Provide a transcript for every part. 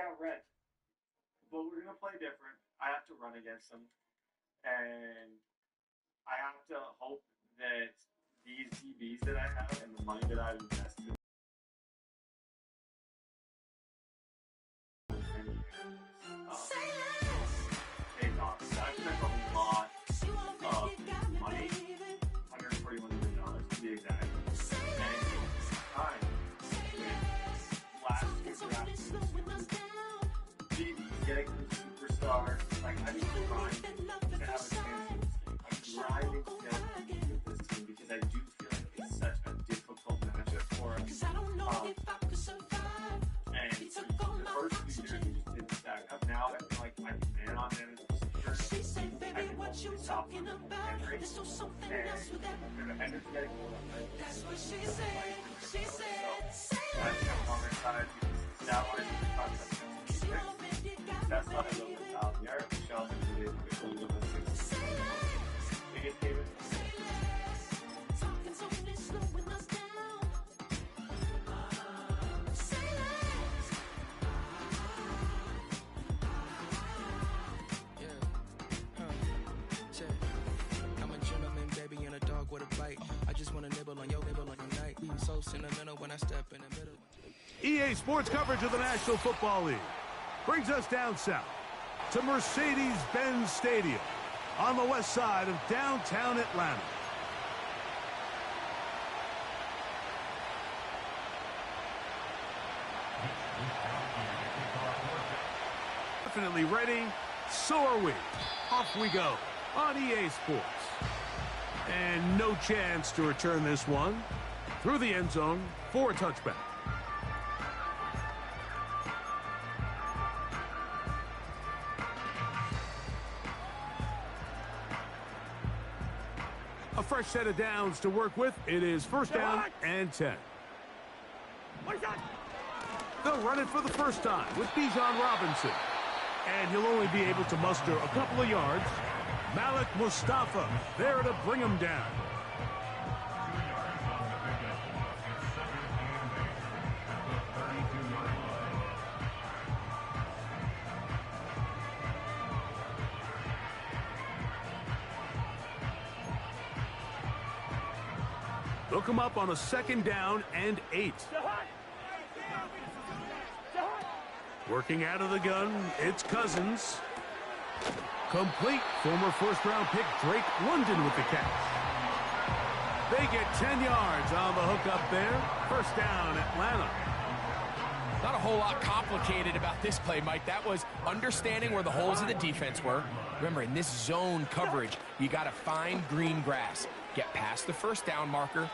got red. But we're going to play different. I have to run against them. And I have to hope that these DBs that I have and the money that I've invested pays off. So I've spent a lot of money, $141 million to be exact. And time with last year's draft, getting to the superstar, like I need to grind to have a chance in this game. I'm grinding to get with this team because I do feel like it's such a difficult matchup for us. And the first few years we just didn't stack up. Now I feel like I can man on them as a receiver. I can hopefully stop them from Henry. And Henry's getting older. That's what she said. She said. So that's on their side because that line is that's not a little bit out there. Michelle is really quickly with a 6. Biggest David. I'm a gentleman, baby, and a dog with a bite. I just want to nibble on your night. I'm so sentimental when I step in the middle. EA Sports coverage of the National Football League brings us down south to Mercedes-Benz Stadium on the west side of downtown Atlanta. Definitely ready, so are we. Off we go on EA Sports. And no chance to return this one through the end zone for a touchback. A fresh set of downs to work with. It is first down and 10. They'll run it for the first time with Bijan Robinson. And he'll only be able to muster a couple of yards. Malik Mustafa there to bring him down. They'll come up on a second down and 8. Working out of the gun, it's Cousins. Complete. Former first-round pick Drake London with the catch. They get 10 yards on the hook up there. First down, Atlanta. Not a whole lot complicated about this play, Mike. That was understanding where the holes of the defense were. Remember, in this zone coverage, you got to find green grass. Get past the first down marker,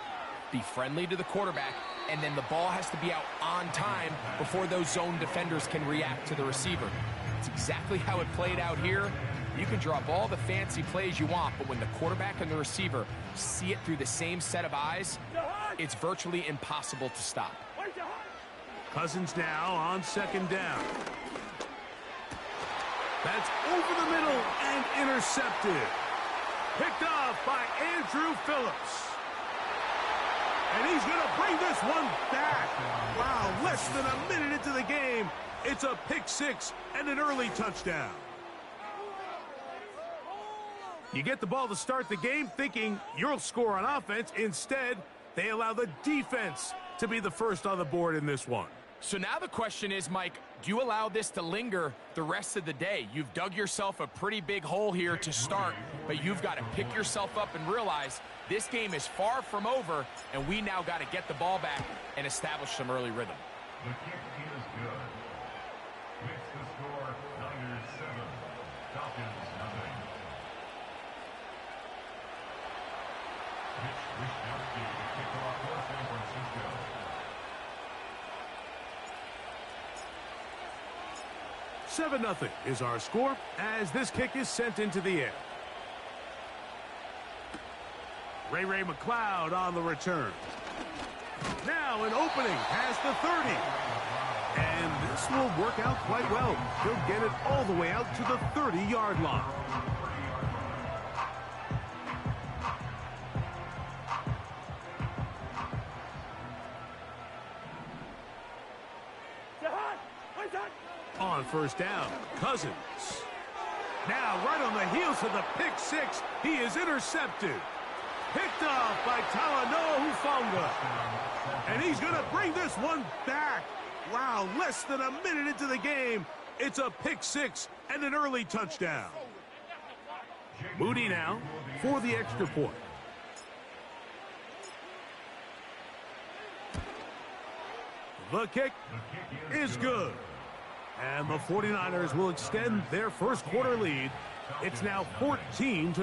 be friendly to the quarterback, and then the ball has to be out on time before those zone defenders can react to the receiver. It's exactly how it played out here. You can draw up all the fancy plays you want, but when the quarterback and the receiver see it through the same set of eyes, it's virtually impossible to stop. Cousins now on second down. That's over the middle and intercepted. Picked off by Andrew Phillips. And he's going to bring this one back. Wow, less than a minute into the game. It's a pick six and an early touchdown. You get the ball to start the game thinking you'll score on offense. Instead, they allow the defense to be the first on the board in this one. So now the question is, Mike, do you allow this to linger the rest of the day? You've dug yourself a pretty big hole here to start, but you've got to pick yourself up and realize this game is far from over, and we now got to get the ball back and establish some early rhythm. The kick is good. Makes the score Niners 7, Falcons 0. Mitch Wishnowsky to kick off for San Francisco. $7-0 is our score as this kick is sent into the air. Ray McCloud on the return. Now an opening past the 30. And this will work out quite well. He'll get it all the way out to the 30-yard line. On first down, Cousins. Now right on the heels of the pick six, he is intercepted. Picked off by Talanoa Hufanga. And he's going to bring this one back. Wow, less than a minute into the game. It's a pick six and an early touchdown. Moody now for the extra point. The kick is good. And the 49ers will extend their first quarter lead. It's now 14-0.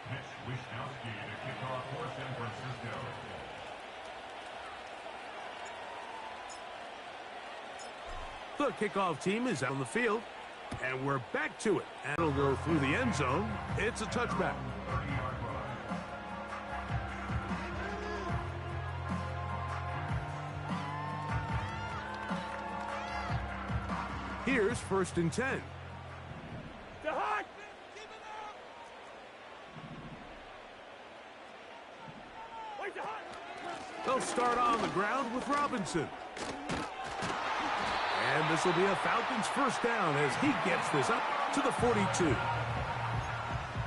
Mitch Wishnowsky to kick off for San Francisco. The kickoff team is out on the field. And we're back to it. And it'll go through the end zone. It's a touchback. 30-yard line. Here's first and 10. They'll start on the ground with Robinson. And this will be a Falcons first down as he gets this up to the 42.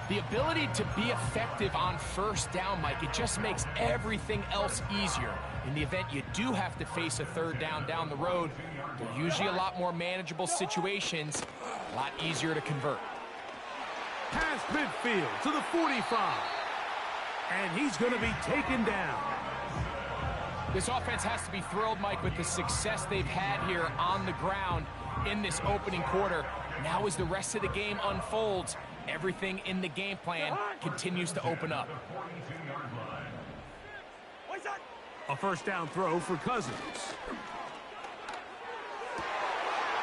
The ability to be effective on first down, Mike, it just makes everything else easier. In the event you do have to face a third down down the road, they're usually a lot more manageable situations, a lot easier to convert. Past midfield to the 45. And he's going to be taken down. This offense has to be thrilled, Mike, with the success they've had here on the ground in this opening quarter. Now as the rest of the game unfolds, everything in the game plan continues to open up. A first down throw for Cousins.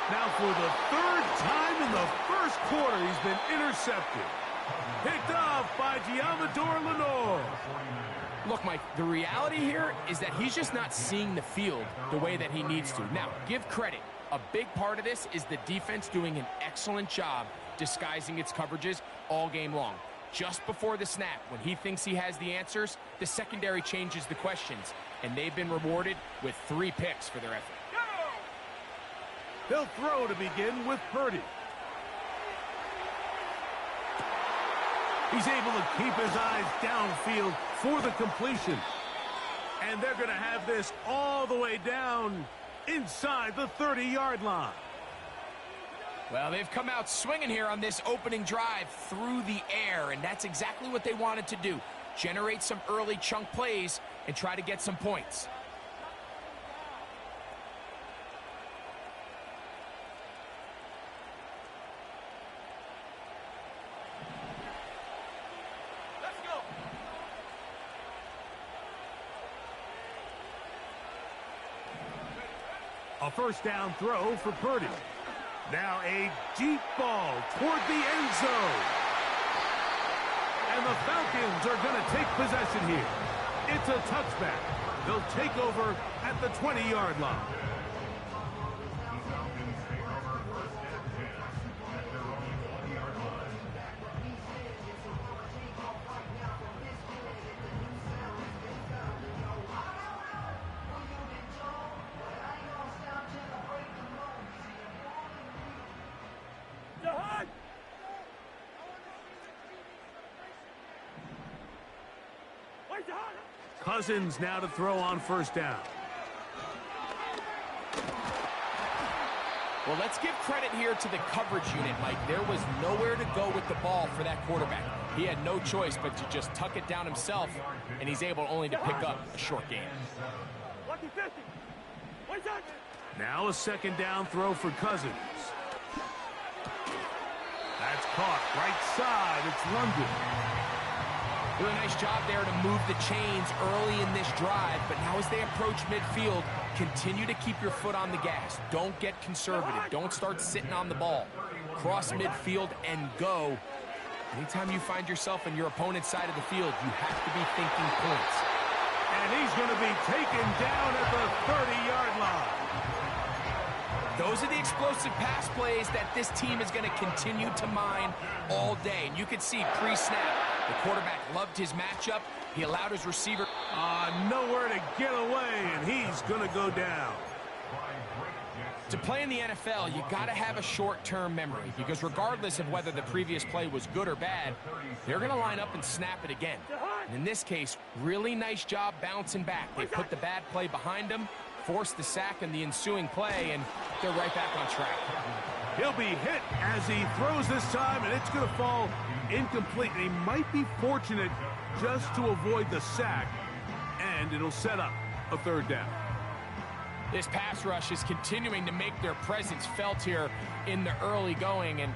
Now for the third time in the first quarter, he's been intercepted. Picked off by Diamador Lenore. Look, Mike, the reality here is that he's just not seeing the field the way that he needs to. Now, give credit. A big part of this is the defense doing an excellent job disguising its coverages all game long. Just before the snap, when he thinks he has the answers, the secondary changes the questions, and they've been rewarded with 3 picks for their effort. He'll throw to begin with Purdy. He's able to keep his eyes downfield for the completion. And they're going to have this all the way down inside the 30-yard line. Well, they've come out swinging here on this opening drive through the air, and that's exactly what they wanted to do. Generate some early chunk plays and try to get some points. A first down throw for Purdy. Now a deep ball toward the end zone. And the Falcons are going to take possession here. It's a touchback. They'll take over at the 20-yard line. The Falcons take over first and 10 at their own 20-yard line. Cousins now to throw on first down. Well, let's give credit here to the coverage unit, Mike. There was nowhere to go with the ball for that quarterback. He had no choice but to just tuck it down himself, and he's able only to pick up a short gain. Now a second down throw for Cousins. That's caught right side. It's London. Doing a nice job there to move the chains early in this drive, but now as they approach midfield, continue to keep your foot on the gas. Don't get conservative. Don't start sitting on the ball. Cross midfield and go. Anytime you find yourself on your opponent's side of the field, you have to be thinking points. And he's going to be taken down at the 30-yard line. Those are the explosive pass plays that this team is going to continue to mine all day. And you can see pre-snap, the quarterback loved his matchup. He allowed his receiver Nowhere to get away, and he's going to go down. To play in the NFL, you got to have a short-term memory, because regardless of whether the previous play was good or bad, they're going to line up and snap it again. And in this case, really nice job bouncing back. They put the bad play behind them, forced the sack in the ensuing play, and they're right back on track. He'll be hit as he throws this time, and it's going to fall incomplete. He might be fortunate just to avoid the sack, and it'll set up a third down. This pass rush is continuing to make their presence felt here in the early going, and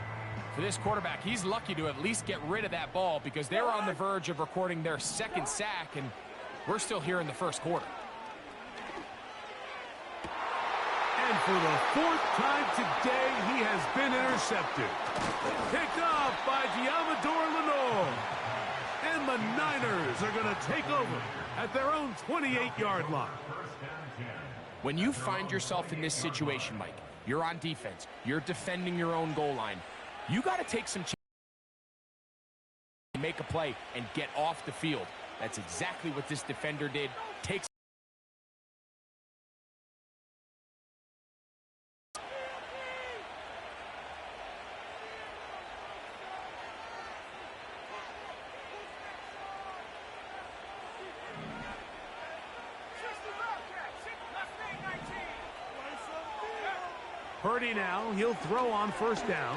for this quarterback, he's lucky to at least get rid of that ball, because they're on the verge of recording their second sack, and we're still here in the first quarter. And for the fourth time today, he has been intercepted. Picked off by Diamador Lenore. And the Niners are going to take over at their own 28-yard line. When you find yourself in this situation, Mike, you're on defense, you're defending your own goal line, you got to take some chances to make a play and get off the field. That's exactly what this defender did. Takes Purdy now, he'll throw on first down.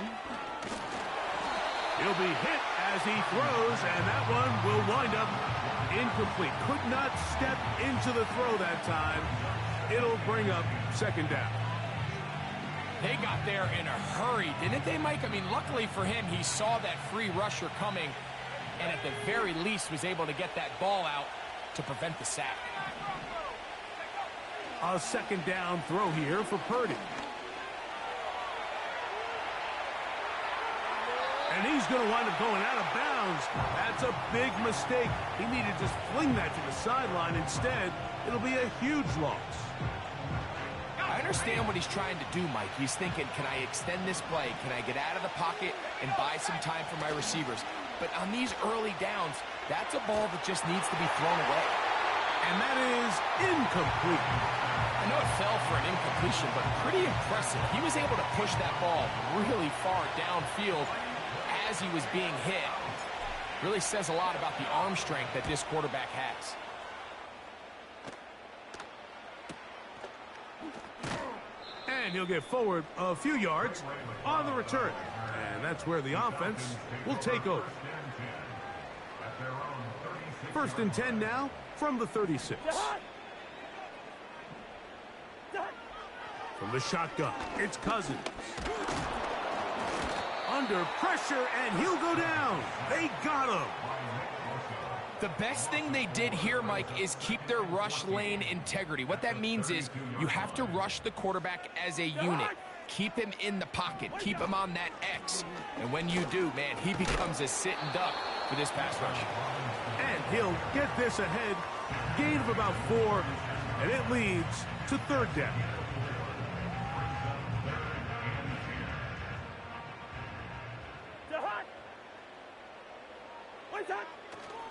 He'll be hit as he throws, and that one will wind up incomplete. Could not step into the throw that time. It'll bring up second down. They got there in a hurry, didn't they, Mike? I mean, luckily for him, he saw that free rusher coming, and at the very least was able to get that ball out to prevent the sack. A second down throw here for Purdy. And he's going to wind up going out of bounds. That's a big mistake. He needed to just fling that to the sideline. Instead, it'll be a huge loss. I understand what he's trying to do, Mike. He's thinking, can I extend this play? Can I get out of the pocket and buy some time for my receivers? But on these early downs, that's a ball that just needs to be thrown away. And that is incomplete. I know it fell for an incompletion, but pretty impressive. He was able to push that ball really far downfield as he was being hit. Really says a lot about the arm strength that this quarterback has. And he'll get forward a few yards on the return. And that's where the offense will take over. First and 10 now from the 36. From the shotgun, it's Cousins. Under pressure, and he'll go down. They got him. The best thing they did here, Mike, is keep their rush lane integrity. What that means is you have to rush the quarterback as a unit. Keep him in the pocket. Keep him on that X. And when you do, man, he becomes a sitting duck for this pass rush. And he'll get this ahead. Gain of about 4, and it leads to third down.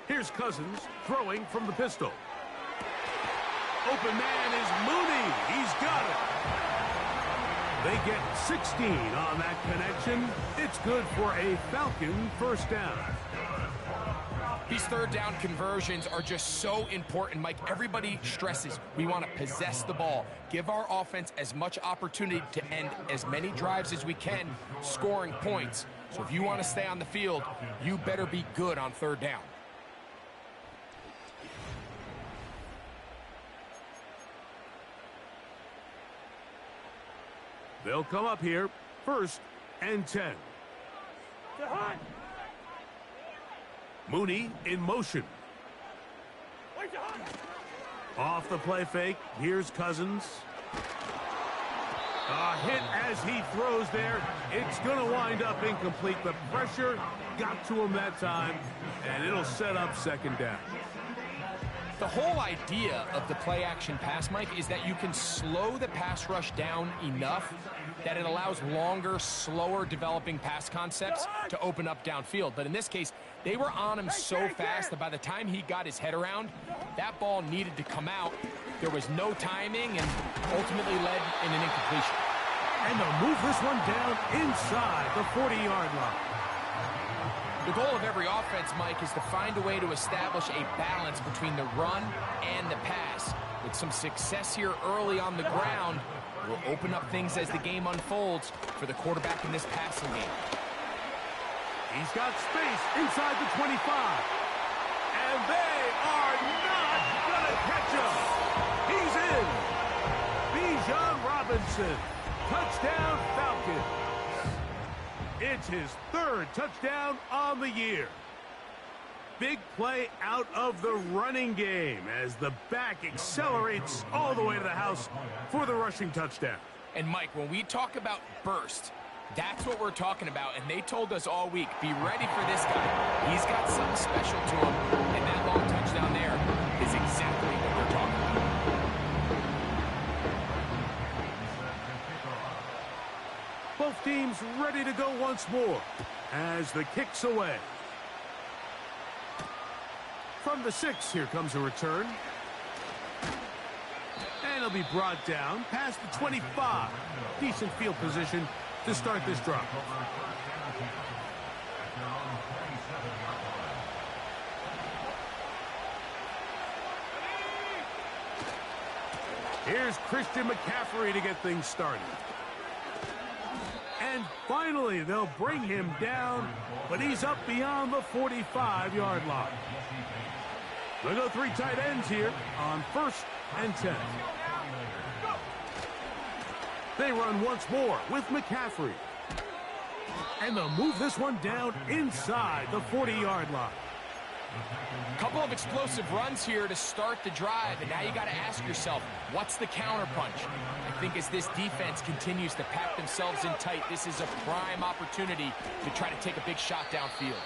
Here's Cousins throwing from the pistol. Open man is Mooney. He's got it. They get 16 on that connection. It's good for a Falcon first down. These third down conversions are just so important, Mike. Everybody stresses we want to possess the ball, give our offense as much opportunity to end as many drives as we can, scoring points. So if you want to stay on the field, you better be good on third down. They'll come up here, first and 10. Mooney in motion. Off the play fake, here's Cousins. A hit as he throws there. It's going to wind up incomplete. The pressure got to him that time, and it'll set up second down. The whole idea of the play-action pass, Mike, is that you can slow the pass rush down enough that it allows longer, slower developing pass concepts to open up downfield. But in this case, they were on him so fast that by the time he got his head around, that ball needed to come out There was no timing and ultimately led in an incompletion. And they'll move this one down inside the 40-yard line. The goal of every offense, Mike, is to find a way to establish a balance between the run and the pass. With some success here early on the ground, will open up things as the game unfolds for the quarterback in this passing game. He's got space inside the 25. And they are not going to catch him. He's in. Bijan Robinson. Touchdown Falcons. It's his third touchdown on the year. Big play out of the running game as the back accelerates all the way to the house for the rushing touchdown. And Mike, when we talk about burst, that's what we're talking about. And they told us all week, be ready for this guy. He's got something special to him. And that long touchdown there is exactly what we're talking about. Both teams ready to go once more as the kick's away. From the 6, here comes a return. And it'll be brought down past the 25. Decent field position to start this drive. Here's Christian McCaffrey to get things started. And finally, they'll bring him down, but he's up beyond the 45-yard line. They'll go 3 tight ends here on 1st and 10. They run once more with McCaffrey. And they'll move this one down inside the 40-yard line. A couple of explosive runs here to start the drive, and now you got to ask yourself, what's the counterpunch? I think as this defense continues to pack themselves in tight, this is a prime opportunity to try to take a big shot downfield.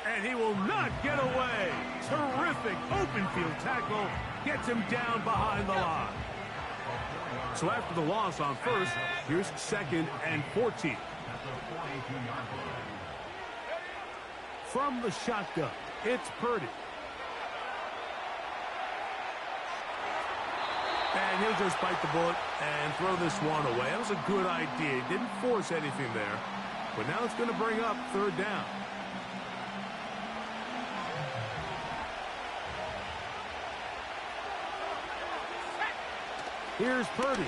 And he will not get away. Terrific open field tackle gets him down behind the line. So after the loss on 1st, here's 2nd and 14. From the shotgun, it's Purdy. And he'll just bite the bullet and throw this one away. That was a good idea. He didn't force anything there. But now it's going to bring up 3rd down. Here's Purdy.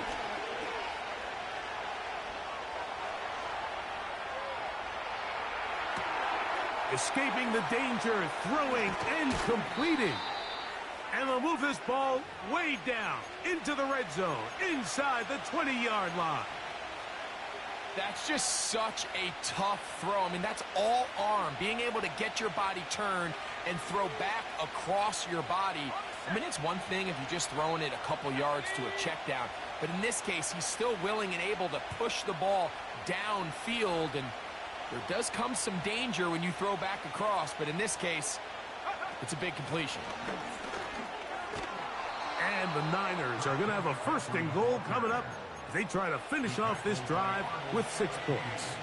Escaping the danger, throwing and completing. And they'll move this ball way down into the red zone, inside the 20-yard line. That's just such a tough throw. I mean, that's all arm, being able to get your body turned and throw back across your body. I mean, it's one thing if you're just throwing it a couple yards to a check down, but in this case, he's still willing and able to push the ball downfield, and there does come some danger when you throw back across, but in this case, it's a big completion. And the Niners are going to have a 1st and goal coming up. They try to finish off this drive with 6 points.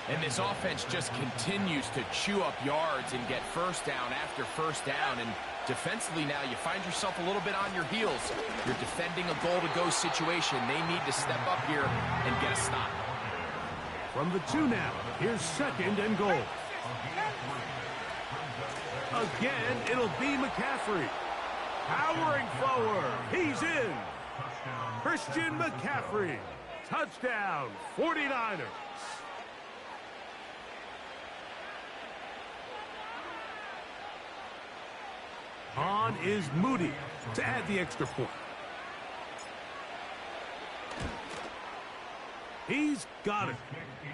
And this offense just continues to chew up yards and get 1st down after 1st down. And defensively now, you find yourself a little bit on your heels. You're defending a goal-to-go situation. They need to step up here and get a stop. From the 2 now, here's 2nd and goal. Again, it'll be McCaffrey. Powering forward. He's in. Christian McCaffrey. Touchdown, 49ers. On is Moody to add the extra point. He's got it.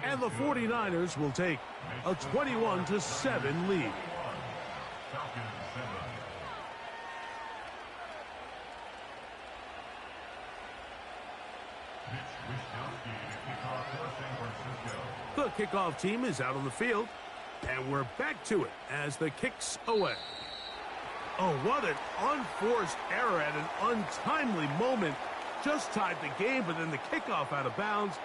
And the 49ers will take a 21-7 lead. The kickoff team is out on the field, and we're back to it as the kick's away. Oh, what an unforced error at an untimely moment. Just tied the game, but then the kickoff out of bounds,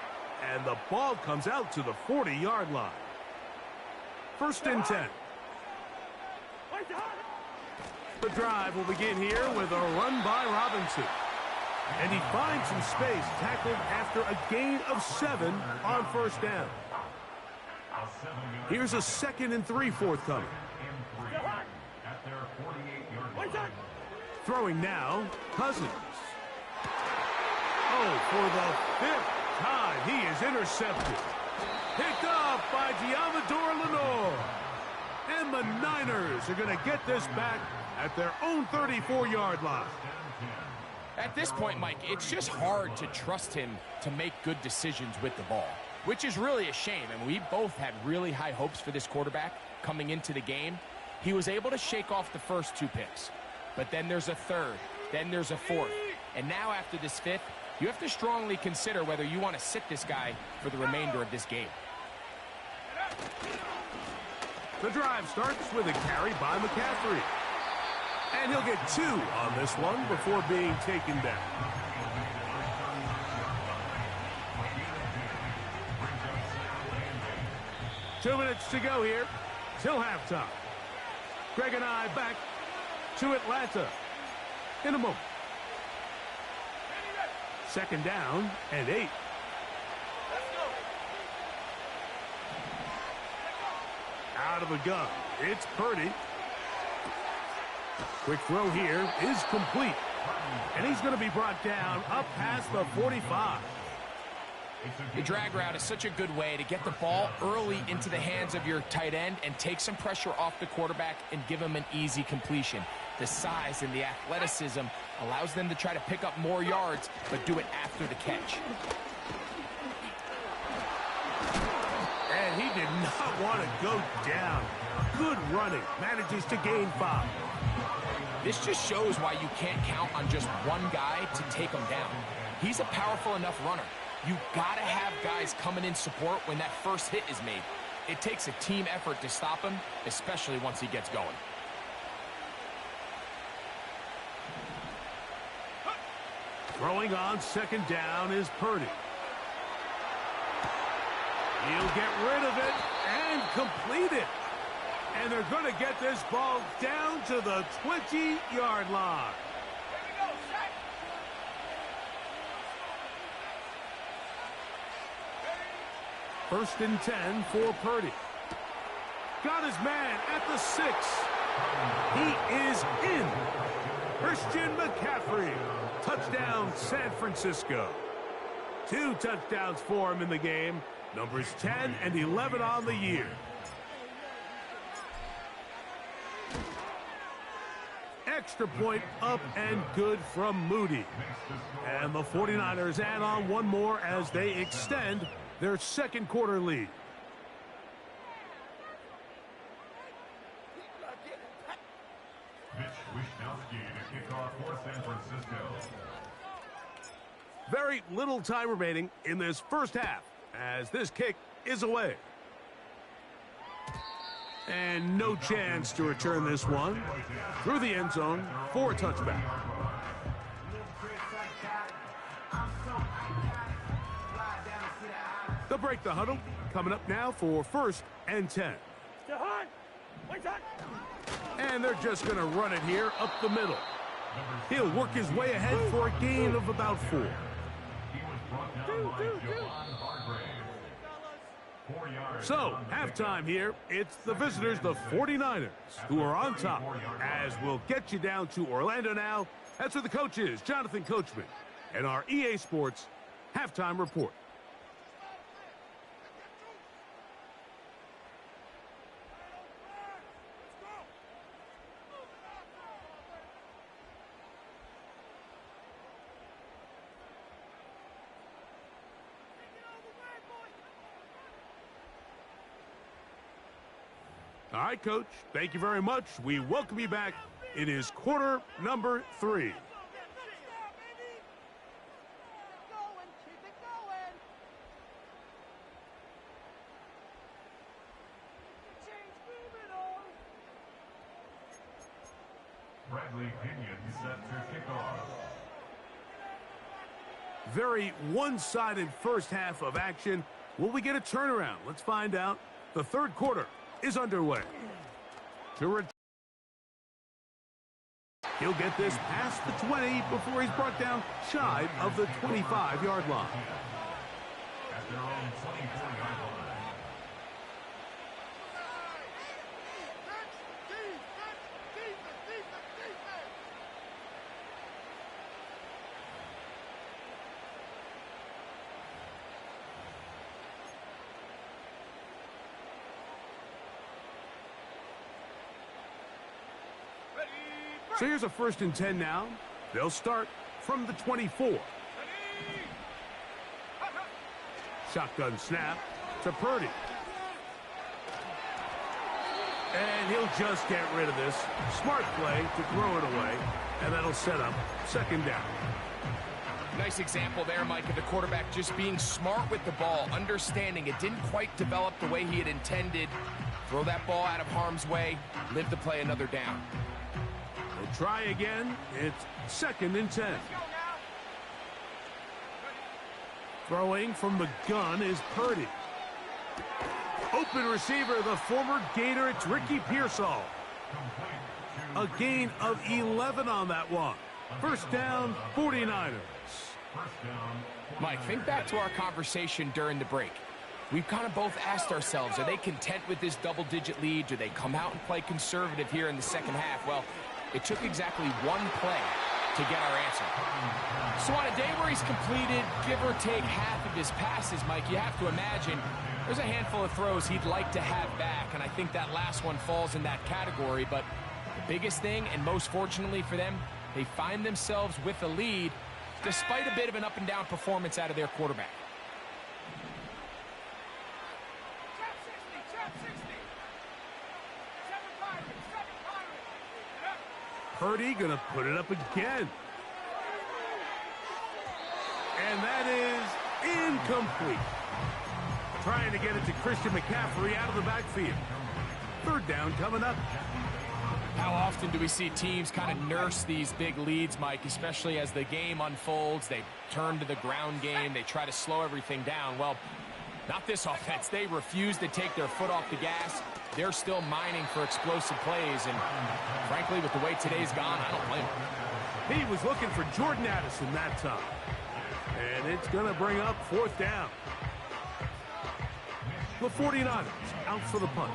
and the ball comes out to the 40-yard line. 1st and 10. The drive will begin here with a run by Robinson. And he finds some space, tackled after a gain of 7 on first down. Here's a 2nd and 3 forthcoming. At their 48-yard line. Throwing now, Cousins. Oh, for the 5th time, he is intercepted. Picked up by Diamador Lenore. And the Niners are going to get this back at their own 34-yard line. At this point, Mike, it's just hard to trust him to make good decisions with the ball, which is really a shame. And we both had really high hopes for this quarterback coming into the game. He was able to shake off the first 2 picks, but then there's a 3rd, then there's a 4th. And now after this 5th, you have to strongly consider whether you want to sit this guy for the remainder of this game. The drive starts with a carry by McCaffrey. And he'll get 2 on this one before being taken down. Two minutes to go here till halftime. Greg and I back to Atlanta in a moment. 2nd down and 8. Out of the gun, it's Purdy. Quick throw here is complete. And he's going to be brought down up past the 45. The drag route is such a good way to get the ball early into the hands of your tight end and take some pressure off the quarterback and give him an easy completion. The size and the athleticism allows them to try to pick up more yards, but do it after the catch. And he did not want to go down. Good running. Manages to gain 5. This just shows why you can't count on just one guy to take him down. He's a powerful enough runner. You got to have guys coming in support when that first hit is made. It takes a team effort to stop him, especially once he gets going. Throwing on 2nd down is Purdy. He'll get rid of it and complete it. And they're going to get this ball down to the 20-yard line. 1st and 10 for Purdy. Got his man at the 6. He is in. Christian McCaffrey. Touchdown, San Francisco. 2 touchdowns for him in the game. Numbers 10 and 11 on the year. Extra point up and good from Moody. And the 49ers add on one more as they extend their 2nd quarter lead. Mitch Wishnowsky to kick off for San Francisco. Very little time remaining in this first half as this kick is away. And no chance to return this one through the end zone for a touchback. They'll break the huddle. Coming up now for 1st and 10. And they're just going to run it here up the middle. He'll work his way ahead for a gain of about 4. He was brought down by Javon Hargrave. 4 yards. So, halftime here. It's the visitors, the 49ers, who are on top, as we'll get you down to Orlando now. That's where the coach is, Jonathan Coachman, and our EA Sports halftime report. All right, Coach, thank you very much. We welcome you back. It is quarter number 3. Bradley Pinion set to kick off. Very one-sided first half of action. Will we get a turnaround? Let's find out. The 3rd quarter is underway. To He'll get this past the 20 before he's brought down shy of the 25-yard line. At their own 24-yard line. So here's a 1st and 10 now. They'll start from the 24. Shotgun snap to Purdy. And he'll just get rid of this. Smart play to throw it away, and that'll set up 2nd down. Nice example there, Mike, of the quarterback just being smart with the ball, understanding it didn't quite develop the way he had intended. Throw that ball out of harm's way, live to play another down. They'll try again. It's 2nd and 10. Throwing from the gun is Purdy. Open receiver, the former Gator, it's Ricky Pearsall. A gain of 11 on that one. 1st down, 49ers. Mike, think back to our conversation during the break. We've kind of both asked ourselves, are they content with this double-digit lead? Do they come out and play conservative here in the 2nd half? Well, it took exactly one play to get our answer. So on a day where he's completed, give or take half of his passes, Mike, you have to imagine there's a handful of throws he'd like to have back, and I think that last one falls in that category. But the biggest thing, and most fortunately for them, they find themselves with a lead despite a bit of an up-and-down performance out of their quarterback. Purdy gonna put it up again. And that is incomplete. Trying to get it to Christian McCaffrey out of the backfield. 3rd down coming up. How often do we see teams kind of nurse these big leads, Mike, especially as the game unfolds? They turn to the ground game. They try to slow everything down. Well, not this offense. They refuse to take their foot off the gas. They're still mining for explosive plays, and frankly, with the way today's gone, I don't blame him. He was looking for Jordan Addison that time. And it's going to bring up 4th down. The 49ers out for the punt.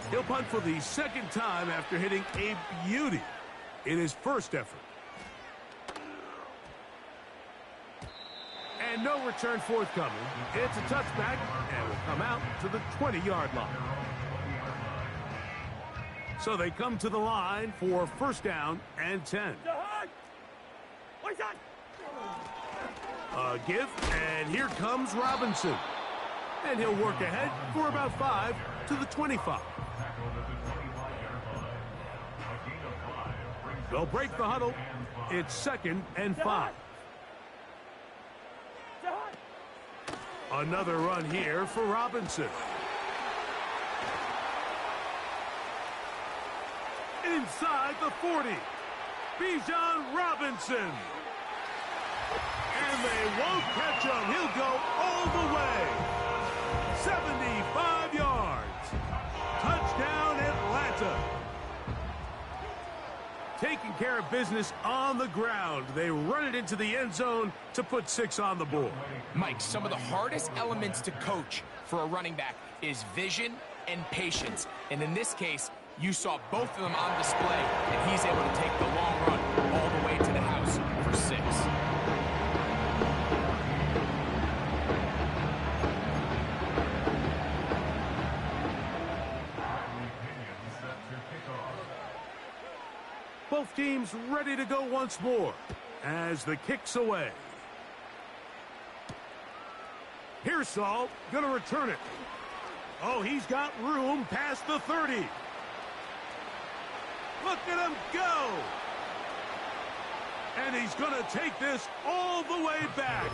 He'll punt for the 2nd time after hitting a beauty in his 1st effort. And no return forthcoming. It's a touchback, and will come out to the 20-yard line. So they come to the line for 1st down and 10. A give, and here comes Robinson. And he'll work ahead for about 5 to the 25. They'll break the huddle. It's 2nd and 5. Another run here for Robinson. Inside the 40. Bijan Robinson. And they won't catch him. He'll go all the way. 75 yards. Touchdown, Atlanta. Taking care of business on the ground. They run it into the end zone to put 6 on the board. Mike, some of the hardest elements to coach for a running back is vision and patience. And in this case, you saw both of them on display, and he's able to take the long run all the way to the house for 6. Both teams ready to go once more as the kick's away. Pearsall going to return it. Oh, he's got room past the 30. Look at him go. And he's going to take this all the way back.